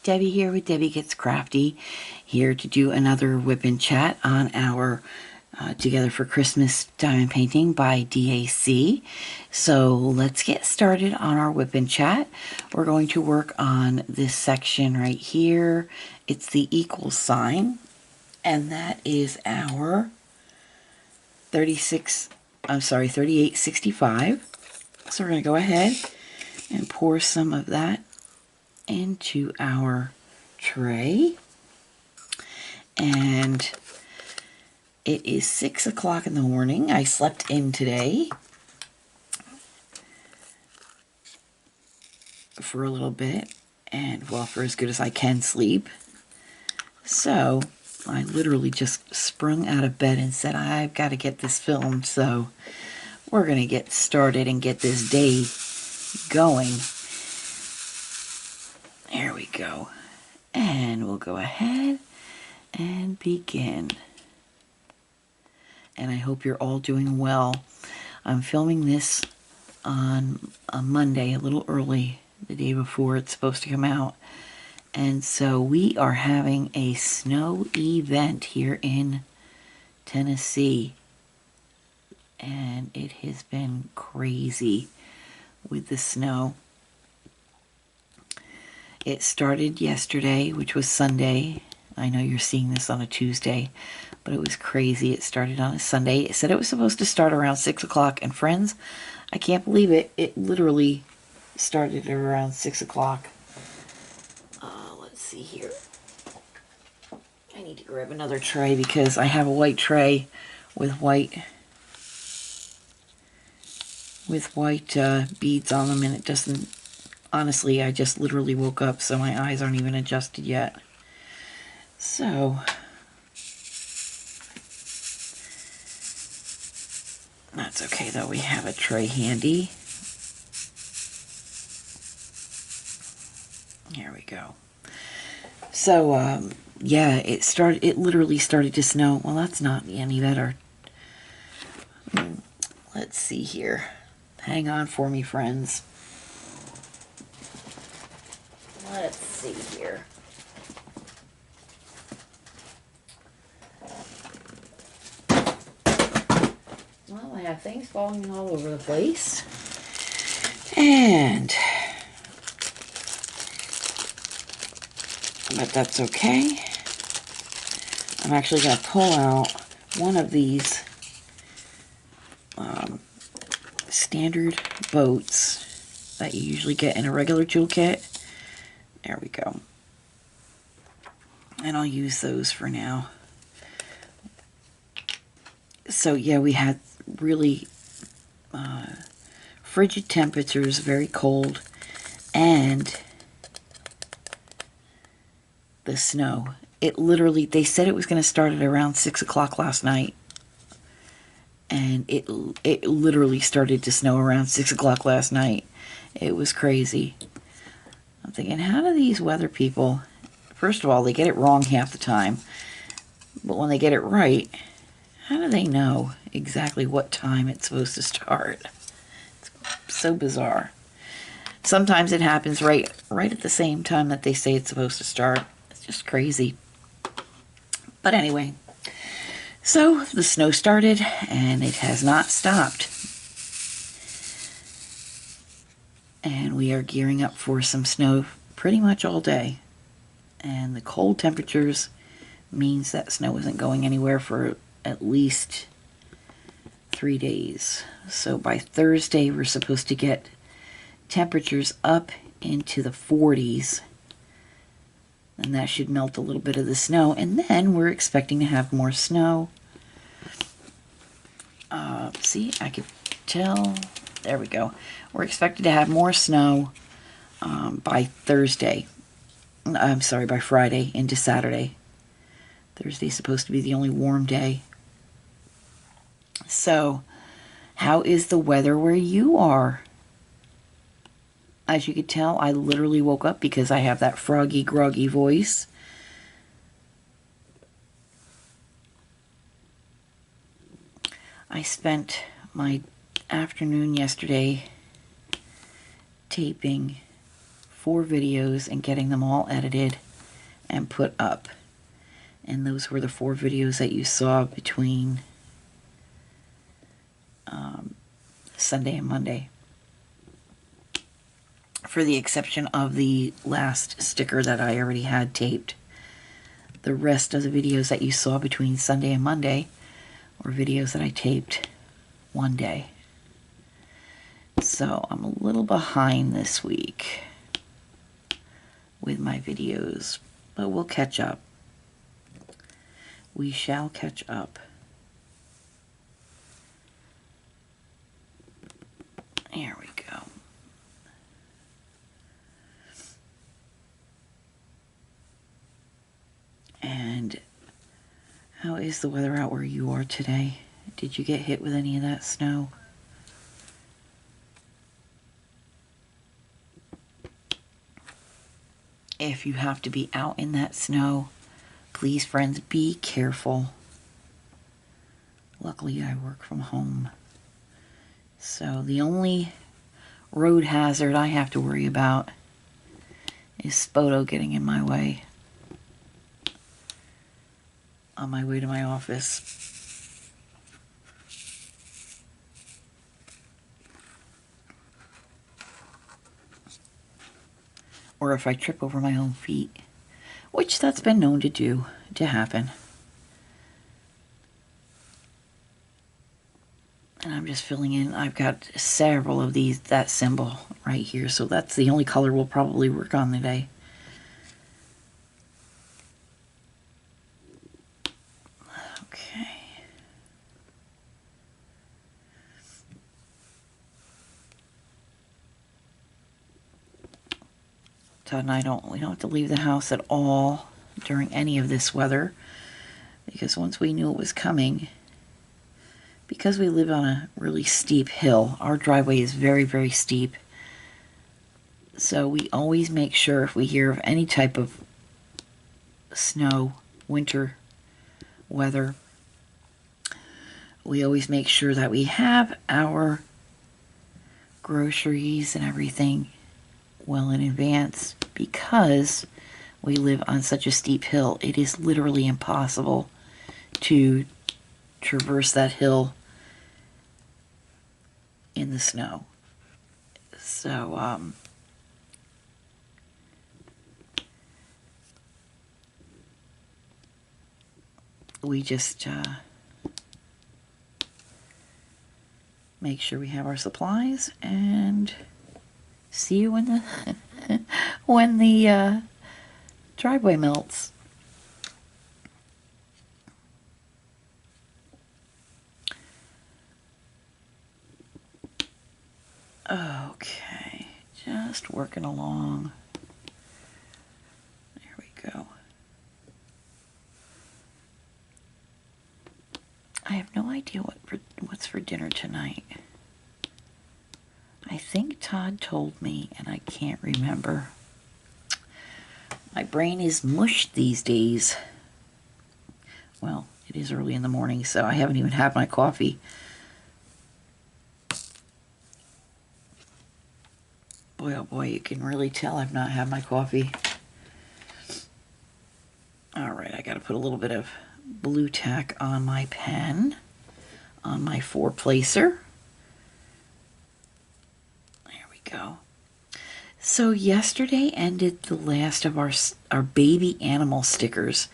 Debbie here with Debbie Gets Crafty, here to do another WIP Chat on our Together for Christmas diamond painting by DAC. So let's get started on our WIP Chat. We're going to work on this section right here. It's the equal sign, and that is our 3865. So we're going to go ahead and pour some of that into our tray. And it is 6 o'clock in the morning. I slept in today for a little bit, and well, for as good as I can sleep. So I literally just sprung out of bed and said, I've got to get this filmed, so we're going to get started and get this day going. There we go. And we'll go ahead and begin. And I hope you're all doing well. I'm filming this on a Monday, a little early, the day before it's supposed to come out. And so we are having a snow event here in Tennessee. And it has been crazy with the snow. It started yesterday, which was Sunday. I know you're seeing this on a Tuesday, but it was crazy. It started on a Sunday. It said it was supposed to start around 6 o'clock, and friends, I can't believe it. It literally started at around 6 o'clock. Let's see here. I need to grab another tray because I have a white tray with white beads on them, and it doesn't, honestly, I just literally woke up, so my eyes aren't even adjusted yet. So, that's okay though, we have a tray handy. Here we go. So, yeah, it literally started to snow. Well, that's not any better. Let's see here. Hang on for me, friends. Let's see here. Well, I have things falling all over the place. But that's okay. I'm actually going to pull out one of these standard boats that you usually get in a regular tool kit. There we go. And I'll use those for now. So yeah, we had really frigid temperatures, very cold, and the snow. It literally, they said it was going to start at around 6 o'clock last night, and it literally started to snow around 6 o'clock last night. It was crazy. I'm thinking, how do these weather people, first of all, they get it wrong half the time, but when they get it right, how do they know exactly what time it's supposed to start? It's so bizarre. Sometimes it happens right at the same time that they say it's supposed to start. It's just crazy. But anyway, so the snow started and it has not stopped. And we are gearing up for some snow pretty much all day. And the cold temperatures means that snow isn't going anywhere for at least 3 days. So by Thursday, we're supposed to get temperatures up into the 40s. And that should melt a little bit of the snow. And then we're expecting to have more snow. See, I could tell. There we go. We're expected to have more snow by Thursday. I'm sorry, by Friday into Saturday. Thursday's supposed to be the only warm day. So, how is the weather where you are? As you could tell, I literally woke up because I have that froggy, groggy voice. I spent my afternoon yesterday taping 4 videos and getting them all edited and put up. And those were the 4 videos that you saw between Sunday and Monday. For the exception of the last sticker that I already had taped. The rest of the videos that you saw between Sunday and Monday were videos that I taped one day. So I'm a little behind this week with my videos, but we'll catch up. We shall catch up. Here we go. And how is the weather out where you are today? Did you get hit with any of that snow? If you have to be out in that snow, please, friends, be careful. Luckily, I work from home. So the only road hazard I have to worry about is Spoto getting in my way on my way to my office. Or if I trip over my own feet, which that's been known to happen. And I'm just filling in. I've got several of these, that symbol right here. So that's the only color we'll probably work on today. Okay. Todd and I we don't have to leave the house at all during any of this weather, because once we knew it was coming, because we live on a really steep hill, our driveway is very, very steep. So we always make sure if we hear of any type of snow, winter weather, we always make sure that we have our groceries and everything well in advance, because we live on such a steep hill. It is literally impossible to traverse that hill in the snow. So we just make sure we have our supplies and see you when the when the driveway melts. Okay, just working along. There we go. I have no idea what's for dinner tonight. I think Todd told me, and I can't remember. My brain is mush these days. Well, it is early in the morning, so I haven't even had my coffee. Boy, oh boy, you can really tell I've not had my coffee. Alright, I gotta put a little bit of blue tack on my pen, on my 4-placer. There we go. So yesterday ended the last of our baby animal stickers.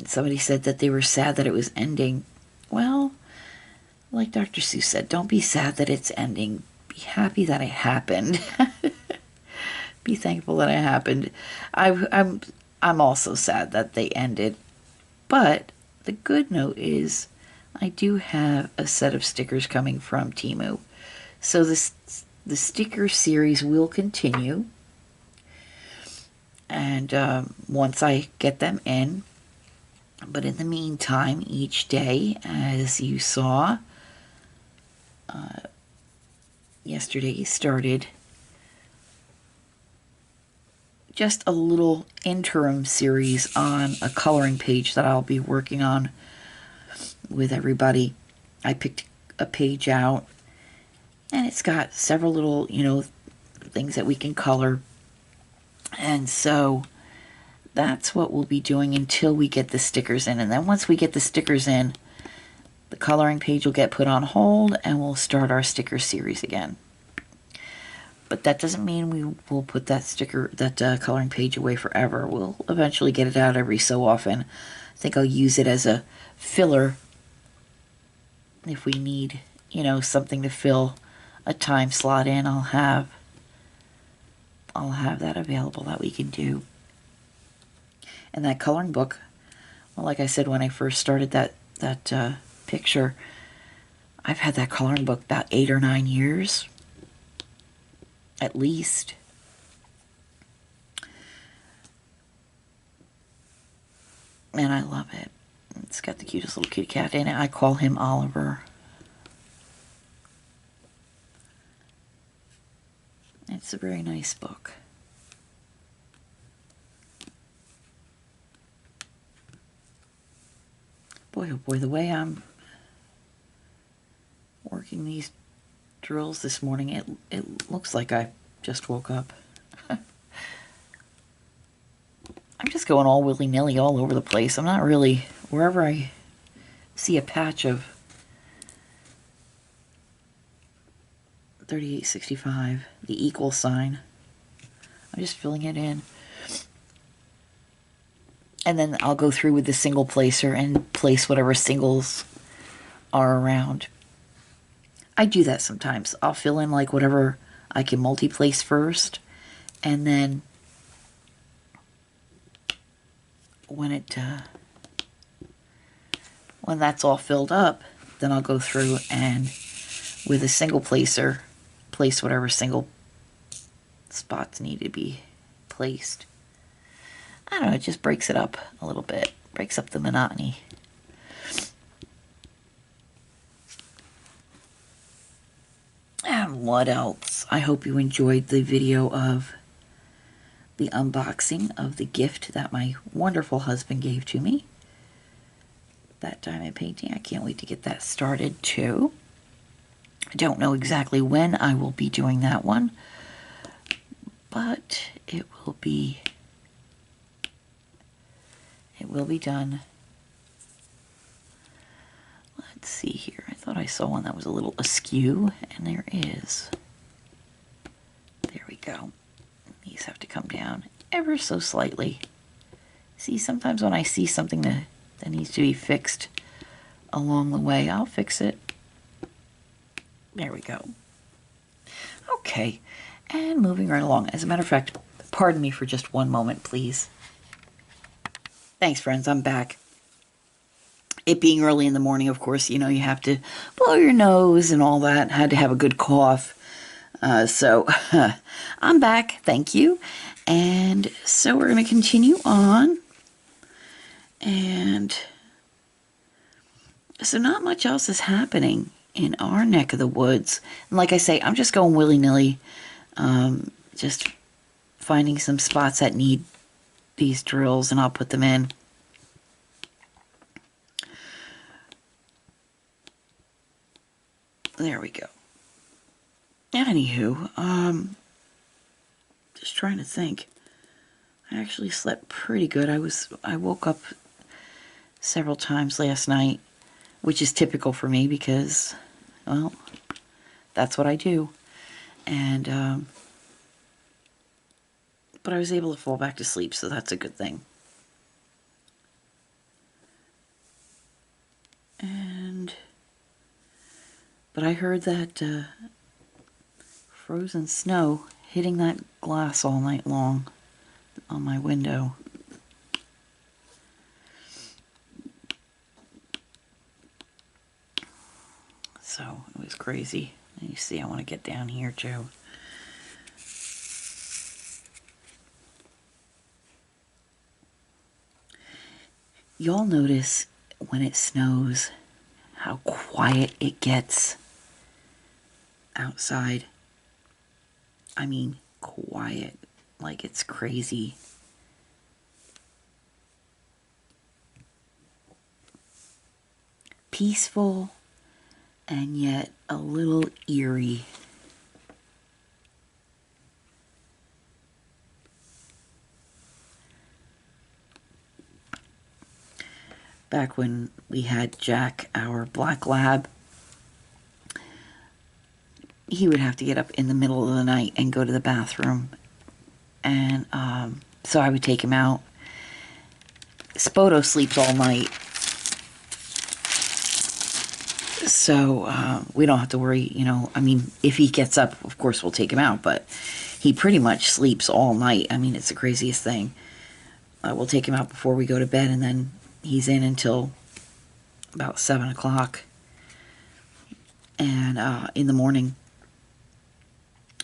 Somebody said that they were sad that it was ending. Well, like Dr. Seuss said, don't be sad that it's ending. Be happy that it happened. Be thankful that it happened. I'm also sad that they ended. But the good note is I do have a set of stickers coming from Temu. So the sticker series will continue. And once I get them in. But in the meantime, each day, as you saw, yesterday started just a little interim series on a coloring page that I'll be working on with everybody. I picked a page out, and it's got several little, things that we can color. And so that's what we'll be doing until we get the stickers in. And then once we get the stickers in, the coloring page will get put on hold and we'll start our sticker series again. But that doesn't mean we will put that coloring page away forever. We'll eventually get it out every so often. I think I'll use it as a filler if we need, you know, something to fill a time slot in. I'll have that available that we can do. And that coloring book, well, like I said, when I first started that picture, I've had that coloring book about 8 or 9 years, at least. And I love it. It's got the cutest little kitty cat in it. I call him Oliver. It's a very nice book. Boy, oh boy, the way I'm working these drills this morning, it looks like I just woke up. I'm just going all willy-nilly all over the place. I'm not really, wherever I see a patch of 3865, the equal sign, I'm just filling it in. And then I'll go through with the single placer and place whatever singles are around. I do that sometimes. I'll fill in like whatever I can multi-place first, and then when that's all filled up, then I'll go through and with a single placer place whatever single spots need to be placed. I don't know, it just breaks it up a little bit, breaks up the monotony. And what else? I hope you enjoyed the video of the unboxing of the gift that my wonderful husband gave to me. That diamond painting, I can't wait to get that started too. I don't know exactly when I will be doing that one, but it will be done. Let's see here. I thought I saw one that was a little askew, and there is. There we go. These have to come down ever so slightly. See, sometimes when I see something that needs to be fixed along the way, I'll fix it. There we go. Okay, and moving right along. As a matter of fact, pardon me for just one moment, please. Thanks, friends. I'm back. It being early in the morning, of course, you know, you have to blow your nose and all that. Had to have a good cough. So I'm back. Thank you. And so we're going to continue on. And so not much else is happening in our neck of the woods. And like I say, I'm just going willy-nilly. Just finding some spots that need these drills, and I'll put them in. There we go. Anywho, just trying to think. I actually slept pretty good. I woke up several times last night, which is typical for me because, well, that's what I do. And but I was able to fall back to sleep, so that's a good thing. But I heard that frozen snow hitting that glass all night long on my window. So it was crazy. And you see, I want to get down here too. Y'all notice when it snows how quiet it gets outside. I mean, quiet, like it's crazy. Peaceful and yet a little eerie. back when we had Jack, our black lab, he would have to get up in the middle of the night and go to the bathroom. And so I would take him out. Spoto sleeps all night. So we don't have to worry, you know. I mean, if he gets up, of course we'll take him out, but he pretty much sleeps all night. I mean, it's the craziest thing. We'll take him out before we go to bed, and then he's in until about 7 o'clock and in the morning.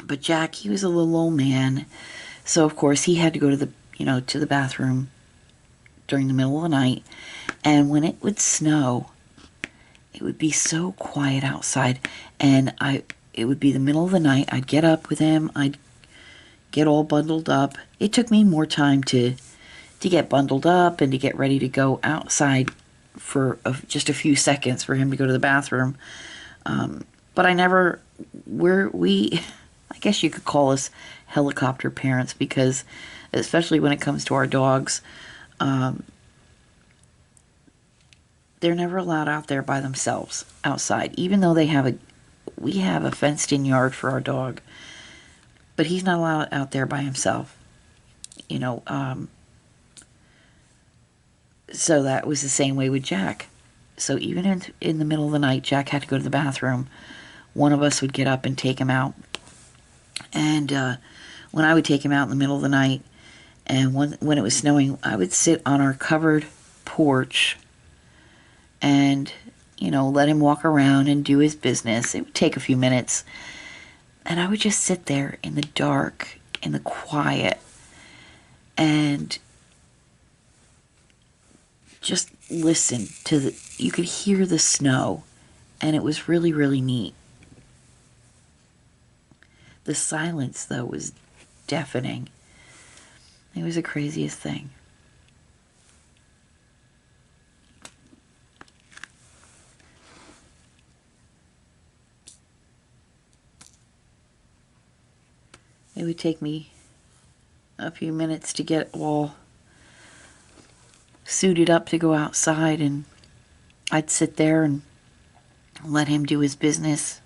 But Jack, he was a little old man, so of course he had to go to the, you know, to the bathroom during the middle of the night. And when it would snow, it would be so quiet outside, and it would be the middle of the night. I'd get up with him. I'd get all bundled up. It took me more time to get bundled up and to get ready to go outside for just a few seconds for him to go to the bathroom. But I never, I guess you could call us helicopter parents, because especially when it comes to our dogs, they're never allowed out there by themselves outside, even though we have a fenced-in yard for our dog, but he's not allowed out there by himself, you know. So that was the same way with Jack. So even in the middle of the night, Jack had to go to the bathroom. One of us would get up and take him out. And when I would take him out in the middle of the night, and when it was snowing, I would sit on our covered porch and, you know, let him walk around and do his business. It would take a few minutes. And I would just sit there in the dark, in the quiet, and just listen to you could hear the snow, and it was really, really neat. The silence, though, was deafening. It was the craziest thing. It would take me a few minutes to get all suited up to go outside, and I'd sit there and let him do his business.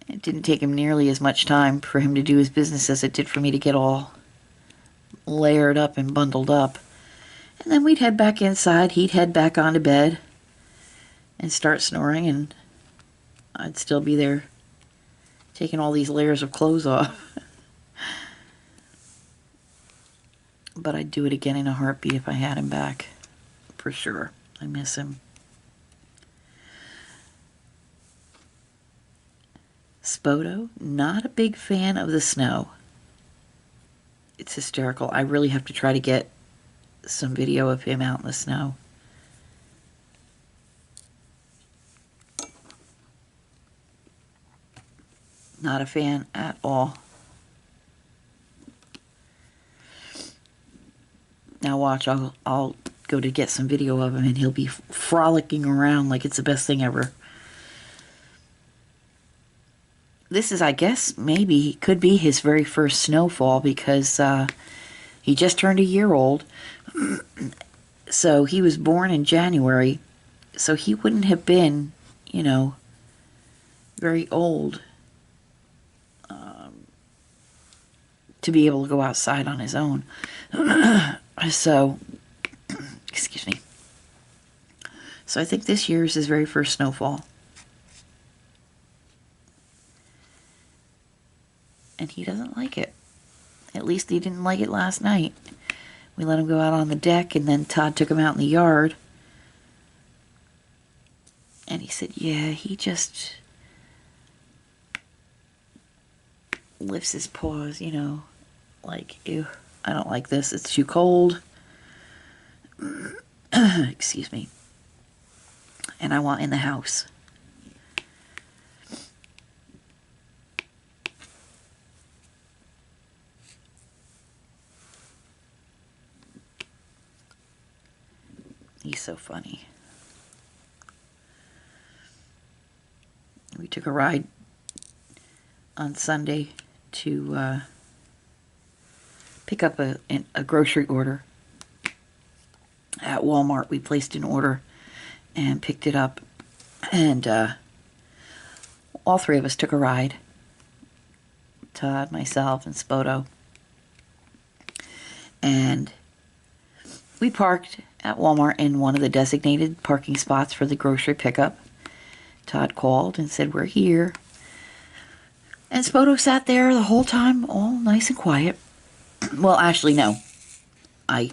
It didn't take him nearly as much time for him to do his business as it did for me to get all layered up and bundled up. And then we'd head back inside. He'd head back onto bed and start snoring, and I'd still be there taking all these layers of clothes off. But I'd do it again in a heartbeat if I had him back, for sure. I miss him. Spoto, not a big fan of the snow. It's hysterical. I really have to try to get some video of him out in the snow. Not a fan at all. Now watch, I'll go to get some video of him, and he'll be frolicking around like it's the best thing ever. This is, I guess, maybe could be his very first snowfall, because he just turned a year old. So he was born in January, so he wouldn't have been, you know, very old to be able to go outside on his own. So, excuse me. So I think this year is his very first snowfall. And he doesn't like it. At least he didn't like it last night. We let him go out on the deck, and then Todd took him out in the yard. And he said, yeah, he just lifts his paws, you know, like, ew, I don't like this. It's too cold. Excuse me. And I want in the house. He's so funny. We took a ride on Sunday to pick up a grocery order at Walmart. We placed an order and picked it up. And all three of us took a ride. Todd, myself, and Spoto. And we parked at Walmart in one of the designated parking spots for the grocery pickup. Todd called and said, "We're here." And Spoto sat there the whole time, all nice and quiet. Well, actually, no. I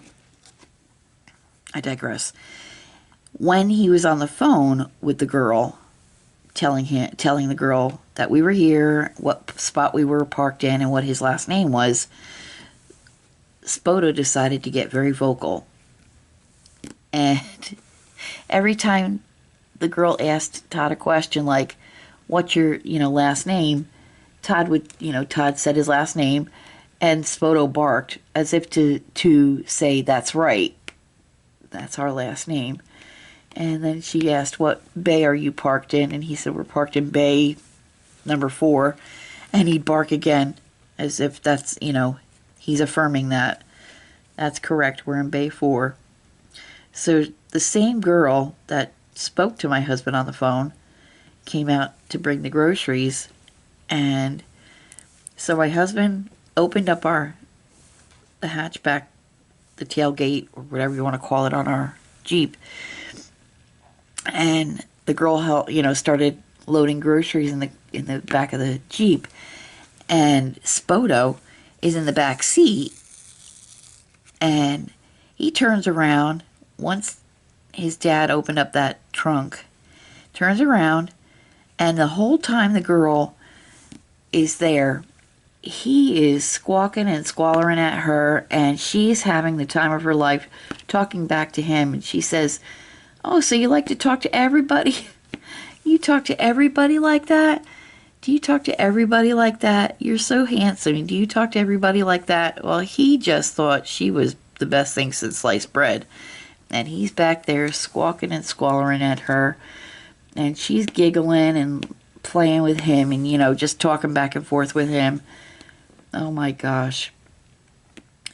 digress. When he was on the phone with the girl, telling the girl that we were here, what spot we were parked in, and what his last name was, Spoto decided to get very vocal. And every time the girl asked Todd a question like, "What's your, last name?" Todd said his last name, and Spoto barked as if to say, "That's right. That's our last name." And then she asked, "What bay are you parked in?" And he said, "We're parked in bay number 4. And he'd bark again as if that's, he's affirming that. That's correct. We're in bay 4. So the same girl that spoke to my husband on the phone came out to bring the groceries. And so my husband opened up the hatchback, the tailgate, or whatever you want to call it, on our Jeep. And the girl, started loading groceries in the back of the Jeep. And Spoto is in the back seat. And he turns around once his dad opened up that trunk. Turns around, and the whole time the girl is there, he is squawking and squalling at her, and she's having the time of her life talking back to him. And she says, "Oh, so you like to talk to everybody? You talk to everybody like that? Do you talk to everybody like that? You're so handsome. Do you talk to everybody like that?" Well, he just thought she was the best thing since sliced bread. And he's back there squawking and squalling at her. And she's giggling and playing with him and, just talking back and forth with him. Oh my gosh.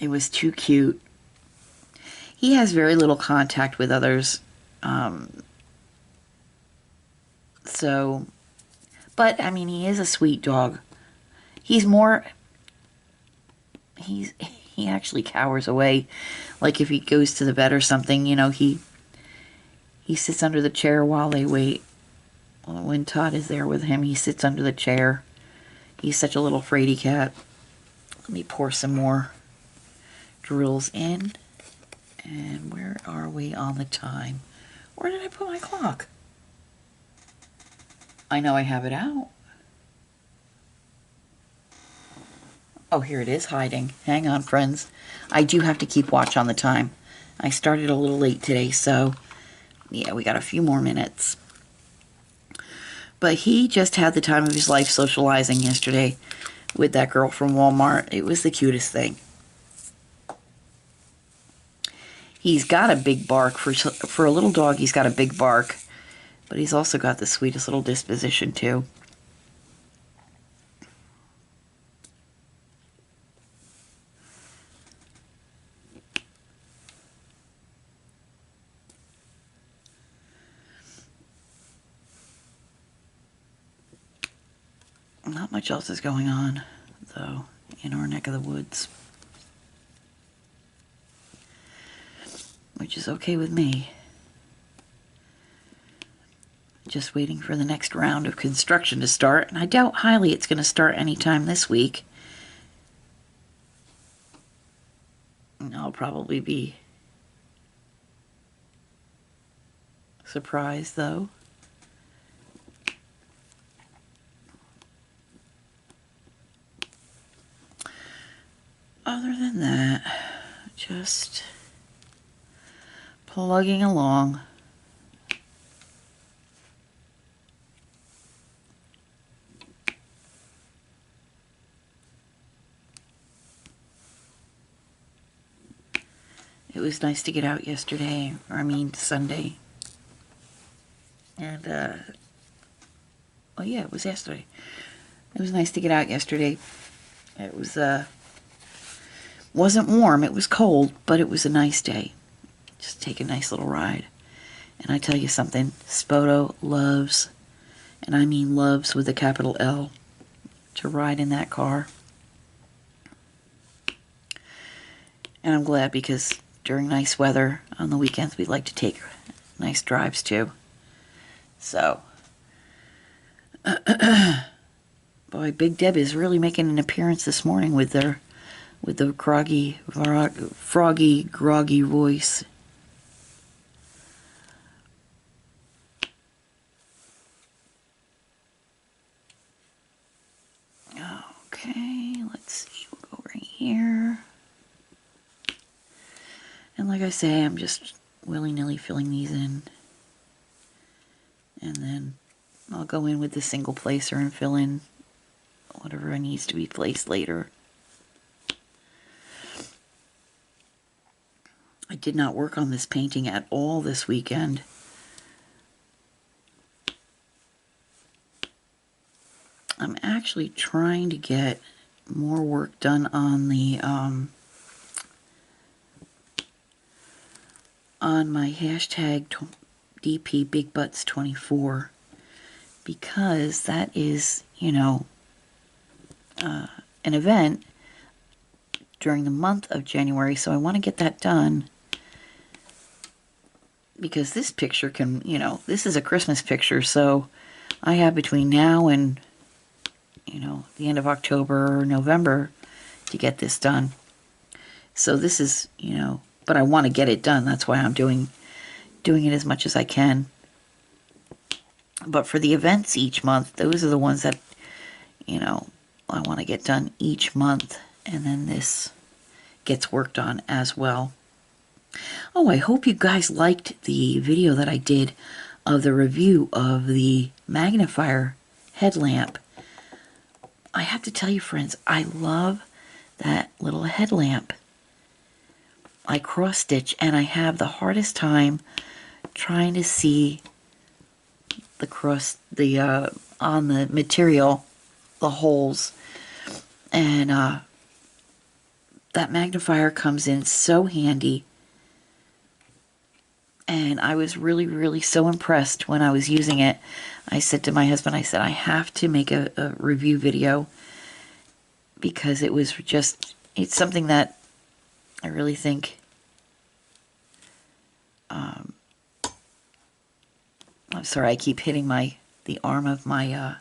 It was too cute. He has very little contact with others. But he is a sweet dog. He actually cowers away. Like if he goes to the vet or something, he sits under the chair while they wait. When Todd is there with him, he sits under the chair. He's such a little fraidy cat. Let me pour some more drills in. And where are we on the time? Where did I put my clock? I know I have it out. Oh, here it is hiding. Hang on, friends. I do have to keep watch on the time. I started a little late today, so yeah, we got a few more minutes. But he just had the time of his life socializing yesterday with that girl from Walmart. It was the cutest thing. He's got a big bark. For a little dog, he's got a big bark. But he's also got the sweetest little disposition, too. Not much else is going on, though, in our neck of the woods. Which is okay with me. Just waiting for the next round of construction to start, and I doubt highly it's going to start anytime this week. I'll probably be surprised, though. Other than that, just plugging along. It was nice to get out yesterday, Sunday. And, oh yeah, it was yesterday. It was nice to get out yesterday. It was, wasn't warm, it was cold, but it was a nice day. Just take a nice little ride. And I tell you something, Spoto loves, and I mean loves with a capital L, to ride in that car. And I'm glad, because during nice weather on the weekends, we like to take nice drives too. So, boy, Big Deb is really making an appearance this morning with the froggy, groggy voice. Okay, let's see, we'll go right here. And like I say, I'm just willy-nilly filling these in. And then I'll go in with the single placer and fill in whatever needs to be placed later. I did not work on this painting at all this weekend. I'm actually trying to get more work done on the on my hashtag DP Big Butts 24, because that is, you know, an event during the month of January, so I want to get that done, because this picture can, you know, this is a Christmas picture, so I have between now and, you know, the end of October or November to get this done. So this is, you know, but I want to get it done. That's why I'm doing it as much as I can. But for the events each month, those are the ones that, you know, I want to get done each month. And then this gets worked on as well. Oh, I hope you guys liked the video that I did of the review of the magnifier headlamp. I have to tell you, friends, I love that little headlamp. I cross stitch, and I have the hardest time trying to see the on the material, the holes, and that magnifier comes in so handy. And I was really, really so impressed when I was using it. I said to my husband, I said, I have to make a review video, because it was just, it's something that I really think, I'm sorry, I keep hitting the arm of my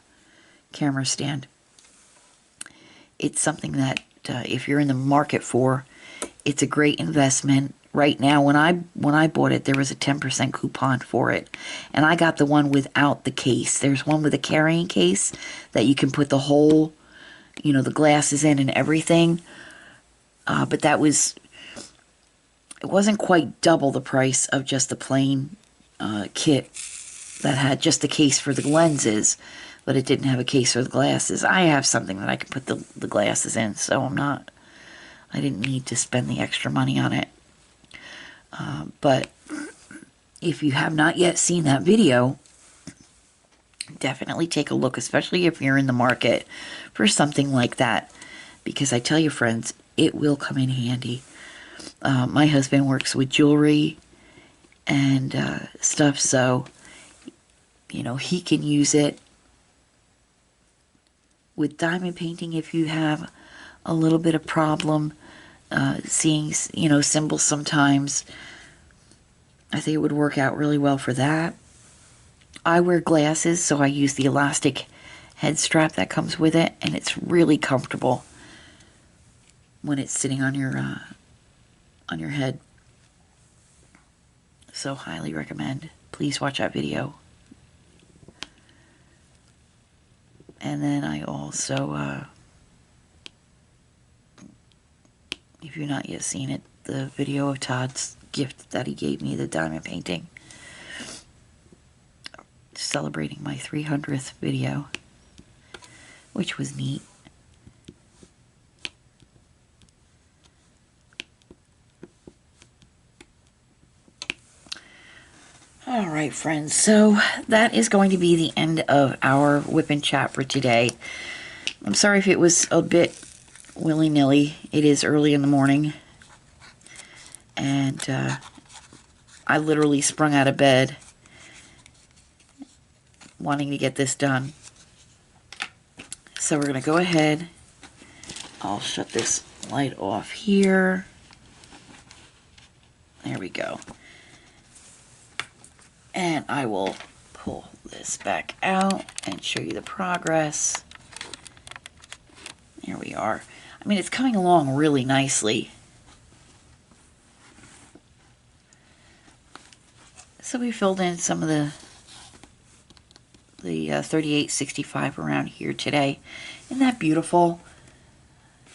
camera stand. It's something that if you're in the market for, it's a great investment. Right now, when I bought it, there was a 10% coupon for it, and I got the one without the case. There's one with a carrying case that you can put the whole, you know, the glasses in and everything. But that was, it wasn't quite double the price of just the plain kit that had just the case for the lenses, but it didn't have a case for the glasses. I have something that I can put the glasses in, so I didn't need to spend the extra money on it. But if you have not yet seen that video, definitely take a look, especially if you're in the market for something like that, because I tell you, friends, it will come in handy. My husband works with jewelry and stuff, so, you know, he can use it with diamond painting if you have a little bit of problem seeing, you know, symbols sometimes. I think it would work out really well for that. I wear glasses, so I use the elastic head strap that comes with it, and it's really comfortable when it's sitting on your head. So highly recommend. Please watch that video. And then I also, if you've not yet seen it, the video of Todd's gift that he gave me, the diamond painting, celebrating my 300th video, which was neat. Alright, friends, so that is going to be the end of our WIP Chat for today. I'm sorry if it was a bit willy-nilly. It is early in the morning, and I literally sprung out of bed wanting to get this done. So we're going to go ahead. I'll shut this light off here. There we go. And I will pull this back out and show you the progress. There we are. I mean, it's coming along really nicely. So we filled in some of the 3865 around here today. Isn't that beautiful?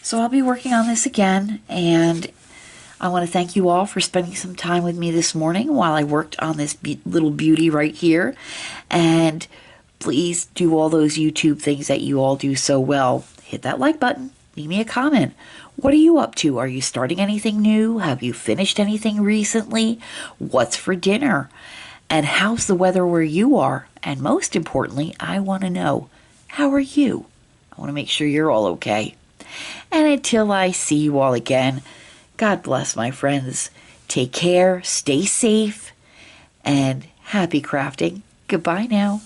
So I'll be working on this again, and I want to thank you all for spending some time with me this morning while I worked on this little beauty right here. And please do all those YouTube things that you all do so well. Hit that like button. Leave me a comment. What are you up to? Are you starting anything new? Have you finished anything recently? What's for dinner? And how's the weather where you are? And most importantly, I want to know, how are you? I want to make sure you're all okay. And until I see you all again, God bless, my friends. Take care, stay safe, and happy crafting. Goodbye now.